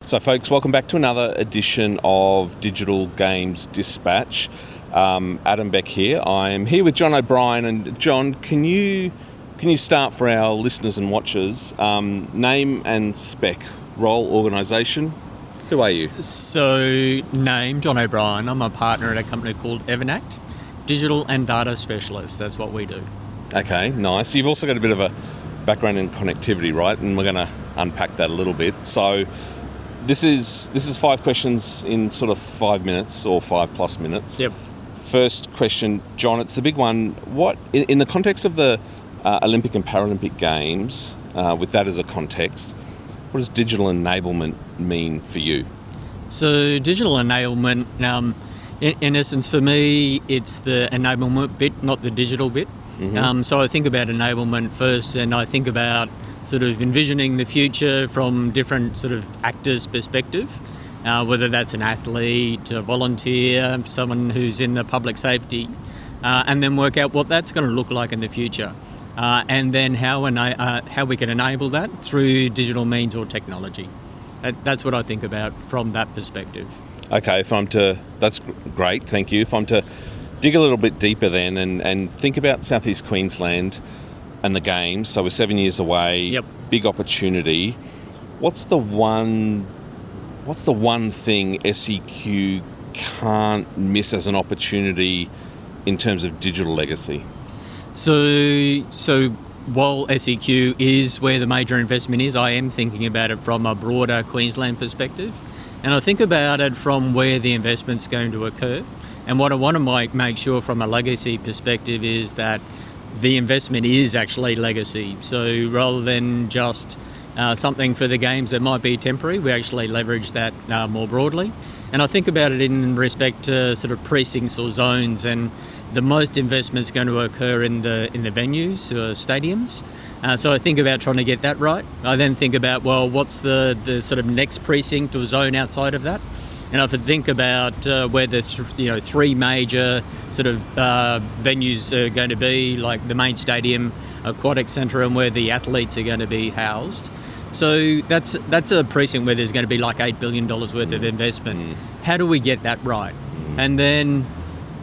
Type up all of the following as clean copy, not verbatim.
So folks, welcome back to another edition of Digital Games Dispatch. Adam Beck here. I'm here with Jon O'Brien. And Jon, can you start for our listeners and watchers, name and spec, role, organisation? Who are you? So, name, Jon O'Brien. I'm a partner at a company called Evinact, digital and data specialist. That's what we do. Okay, nice. You've also got a bit of a background in connectivity, right? And we're going to unpack that a little bit. So this is 5 questions in sort of 5 minutes or 5+ minutes. Yep. First question, Jon, it's the big one. What, in the context of the Olympic and Paralympic Games, with that as a context, what does digital enablement mean for you? So digital enablement, in essence for me, it's the enablement bit, not the digital bit. Mm-hmm. So I think about enablement first, and I think about sort of envisioning the future from different sort of actors' perspective, whether that's an athlete, a volunteer, someone who's in the public safety, and then work out what that's going to look like in the future. And then how we can enable that through digital means or technology. That's what I think about from that perspective. Okay, that's great, thank you. If I'm to dig a little bit deeper then and think about South East Queensland and the Games, so we're 7 years away, Yep. Big opportunity. What's the one thing SEQ can't miss as an opportunity in terms of digital legacy? So while SEQ is where the major investment is, I am thinking about it from a broader Queensland perspective. And I think about it from where the investment's going to occur. And what I want to make sure from a legacy perspective is that the investment is actually legacy. So rather than just something for the Games that might be temporary, we actually leverage that more broadly. And I think about it in respect to sort of precincts or zones, and the most investment's going to occur in the venues or stadiums. So I think about trying to get that right. I then think about, well, what's the sort of next precinct or zone outside of that? And if I think about where the 3 major sort of venues are going to be, like the main stadium, aquatic centre, and where the athletes are going to be housed. So that's a precinct where there's going to be like $8 billion worth of investment. How do we get that right? And then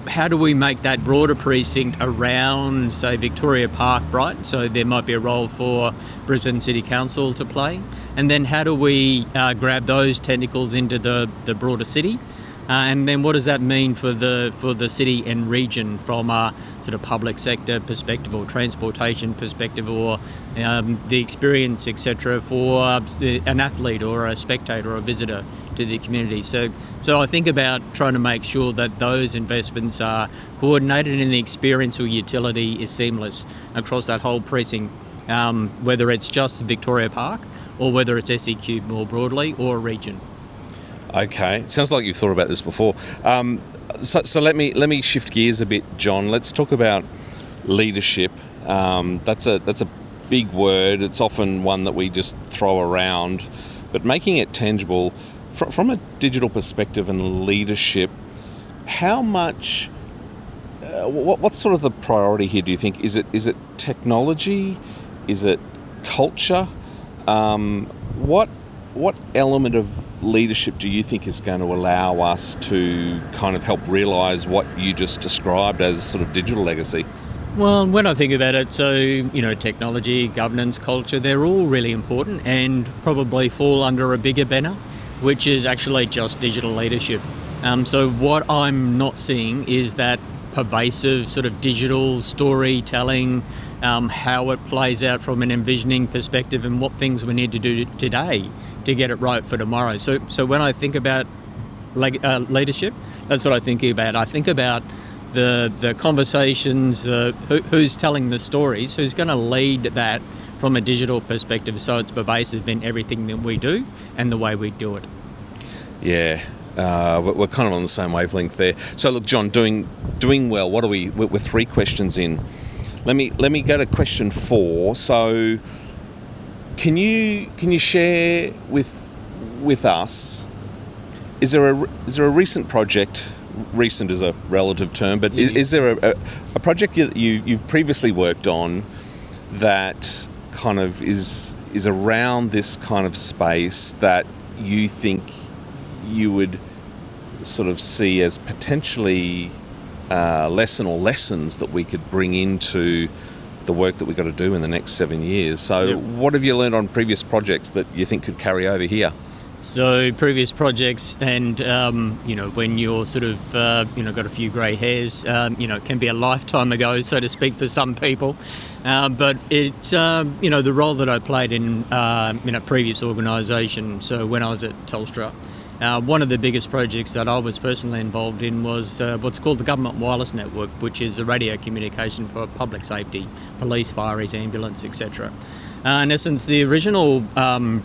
how do we make that broader precinct around, say, Victoria Park, right? So there might be a role for Brisbane City Council to play. And then how do we grab those tentacles into the broader city? And then what does that mean for the city and region from a sort of public sector perspective or transportation perspective, or the experience, etc., for an athlete or a spectator or a visitor to the community? So I think about trying to make sure that those investments are coordinated and the experience or utility is seamless across that whole precinct, whether it's just Victoria Park or whether it's SEQ more broadly or a region. Okay, it sounds like you've thought about this before. So let me shift gears a bit, Jon. Let's talk about leadership. That's a big word. It's often one that we just throw around, but making it tangible from a digital perspective and leadership. How much? What's sort of the priority here? Do you think is it technology? Is it culture? What element of leadership do you think is going to allow us to kind of help realise what you just described as sort of digital legacy? Well, when I think about it, so, technology, governance, culture, they're all really important and probably fall under a bigger banner, which is actually just digital leadership. So what I'm not seeing is that pervasive sort of digital storytelling, how it plays out from an envisioning perspective and what things we need to do today to get it right for tomorrow. So when I think about leadership, that's what I think about. I think about the conversations, who's telling the stories, who's going to lead that from a digital perspective, so it's pervasive in everything that we do and the way we do it. Yeah, we're kind of on the same wavelength there. So look, Jon, doing well. What are we? We're 3 questions in. Let me go to question 4. So, can you share with us? Is there a recent project? Recent is a relative term, but is there a project you've previously worked on that kind of is around this kind of space that you think you would sort of see as potentially lessons that we could bring into the work that we've got to do in the next 7 years? So what have you learned on previous projects that you think could carry over here? So previous projects, and when you're sort of got a few grey hairs, it can be a lifetime ago, so to speak, for some people. But it's the role that I played in a previous organisation. So when I was at Telstra, one of the biggest projects that I was personally involved in was what's called the Government Wireless Network, which is a radio communication for public safety, police, fireys, ambulance, etc. In essence, the original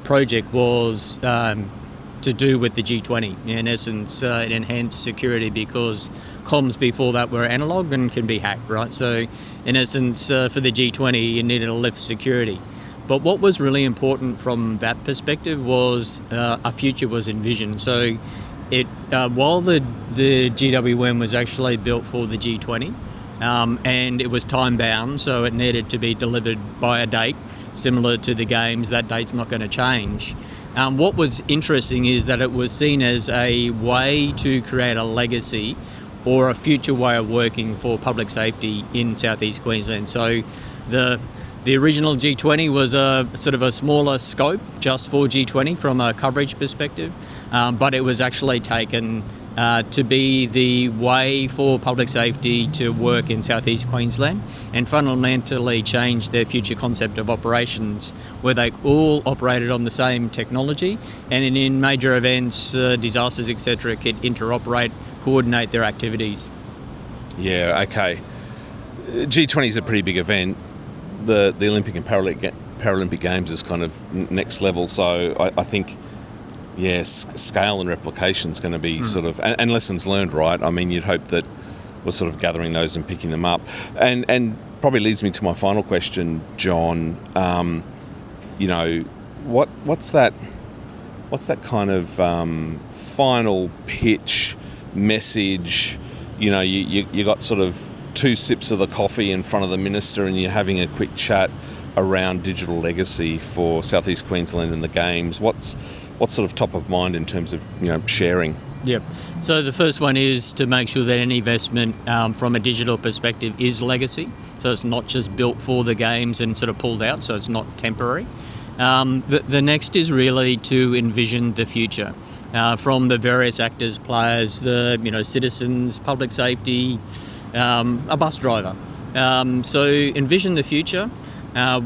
project was to do with the G20. In essence, it enhanced security because comms before that were analogue and can be hacked, right? So in essence, for the G20, you needed to lift security. But what was really important from that perspective was a future was envisioned. So while the GWN was actually built for the G20, and it was time bound, so it needed to be delivered by a date similar to the games. That date's not going to change. What was interesting is that it was seen as a way to create a legacy or a future way of working for public safety in South East Queensland. So the original G20 was a sort of a smaller scope just for G20 from a coverage perspective, but it was actually taken to be the way for public safety to work in South East Queensland and fundamentally change their future concept of operations, where they all operated on the same technology and in major events, disasters, etc., could interoperate, coordinate their activities. Yeah, okay. G20 is a pretty big event. The Olympic and Paralympic Games is kind of next level, so I think, yes, scale and replication is going to be sort of, and lessons learned, right? I mean, you'd hope that we're sort of gathering those and picking them up. And probably leads me to my final question, John. What's that kind of final pitch message? You got sort of 2 sips of the coffee in front of the minister and you're having a quick chat around digital legacy for South East Queensland and the Games. What's sort of top of mind in terms of sharing? Yep. So the first one is to make sure that any investment from a digital perspective is legacy. So it's not just built for the Games and sort of pulled out, so it's not temporary. The next is really to envision the future from the various actors, players, the citizens, public safety, a bus driver. So envision the future,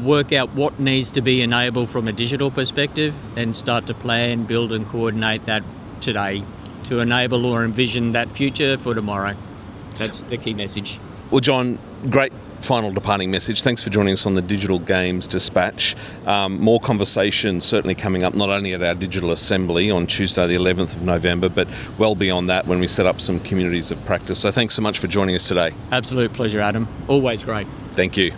work out what needs to be enabled from a digital perspective, and start to plan, build and coordinate that today to enable or envision that future for tomorrow. That's the key message. Well, John, great final departing message. Thanks for joining us on the Digital Games Dispatch. More conversation certainly coming up, not only at our digital assembly on Tuesday the 11th of November, but well beyond that when we set up some communities of practice. So thanks so much for joining us today. Absolute pleasure, Adam. Always great. Thank you.